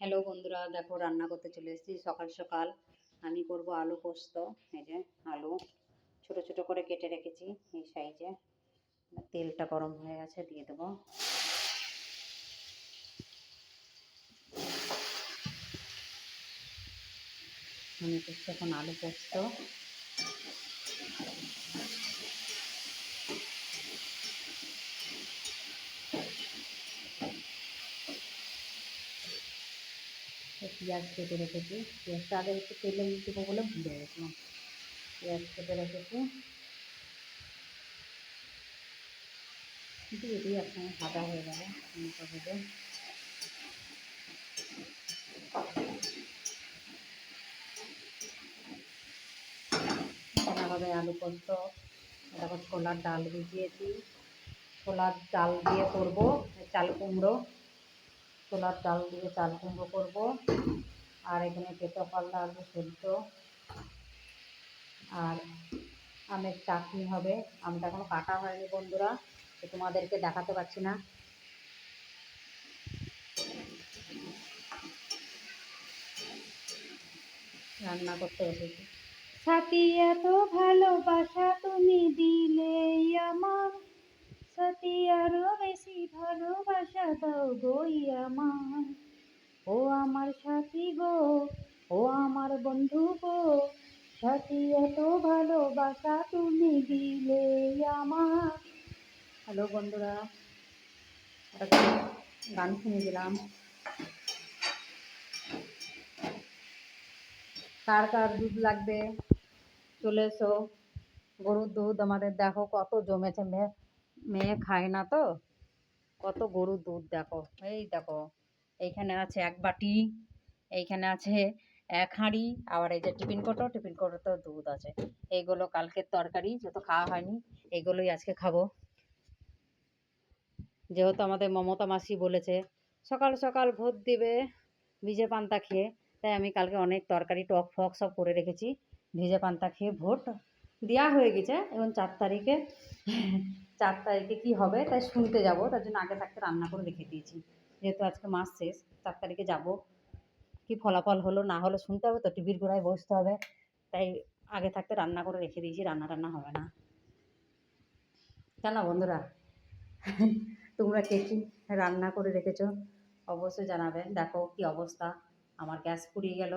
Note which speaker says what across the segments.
Speaker 1: Hello বন্ধুরা, দেখো রান্না করতে চলে এসেছি সকাল সকাল। আমি করব আলু পোস্ত। এই যে আলু ছোট ছোট করে কেটে রেখেছি এই সাইজে। তেলটা গরম হয়ে গেছে, দিয়ে দেবো। আমি করছি এখন আলু পোস্ত। পেঁয়াজ কেটে রেখেছি। পেঁয়াজটা আগে একটু তেলে দেবো বলে ভুলে গেছিলাম। পেঁয়াজ কেটে রেখেছি, কিন্তু এটি একসঙ্গে ভাজা হয়ে যাবে। এখানে হবে আলু পোস্ত। তারপর ছোলার ডাল ভিজিয়েছি, ছোলার ডাল দিয়ে করবো চাল কুমড়ো। ছোলার ডাল দিয়ে চাল কুমড়ো করবো। আর এখানে পেঁপে পাল্লা আলু সেদ্ধ আর আমের চাটনি হবে। আমটা এখনো কাটা হয়নি বন্ধুরা, তো তোমাদেরকে দেখাতে পারছি না। রান্না করতে বসেছি। সাথী এত ভালোবাসা তুমি দিলে আমার, সাথী আরো বেশি ভালোবাসা দাও গই আমার। ও আমার সাথী গো, ও আমার বন্ধু গো, সাথী এত ভালোবাসা তুমি দিলে আমার। হ্যালো বন্ধুরা, একটা গান শুনে দিলাম। কার কার দুধ লাগবে চলে এসো। গরুর দুধ আমাদের দেখো কত জমেছে। মেয়ে মেয়ে খায় না তো, কত গরুর দুধ দেখো। এই দেখো, এইখানে আছে এক বাটি, এইখানে আছে এক হাঁড়ি, আবার এই যে টিফিন কোটোতেও দুধ আছে। এইগুলো কালকের তরকারি, যত খাওয়া হয়নি এইগুলোই আজকে খাবো। যেহেতু আমাদের মমতা মাসি বলেছে সকাল সকাল ভোট দিবে ভিজে পান্তা খেয়ে, তাই আমি কালকে অনেক তরকারি টক ফক সব করে রেখেছি। ভিজে পান্তা খেয়ে ভোট দেওয়া হয়ে গেছে। এবং 4 তারিখে 4 তারিখে কী হবে তাই শুনতে যাব, তার জন্য আগে থাকতে রান্না করে রেখে দিয়েছি। যেহেতু আজকে মাস শেষ, 4 তারিখে যাব। কী ফলাফল হলো না হলো শুনতে হবে তো, টিভির গোড়ায় বসতে হবে। তাই আগে থাকতে রান্না করে রেখে দিয়েছি, রান্না টান্না হবে না। কেন বন্ধুরা, তোমরা কে কী রান্না করে রেখেছো অবশ্যই জানাবেন। দেখো কি অবস্থা, আমার গ্যাস ফুরিয়ে গেল।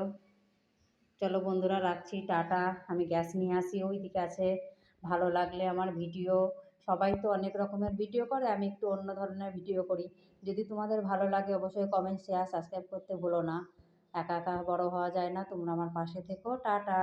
Speaker 1: চলো বন্ধুরা রাখছি, টাটা। আমি গ্যাস নিয়ে আসি, ওই দিকে আছে। ভালো লাগলে আমার ভিডিও, সবাই তো অনেক রকমের ভিডিও করে, আমি একটু অন্য ধরনের ভিডিও করি। যদি তোমাদের ভালো লাগে অবশ্যই কমেন্ট শেয়ার সাবস্ক্রাইব করতে ভুলো না। একা একা বড় হওয়া যায় না, তোমরা আমার পাশে থেকো। টাটা।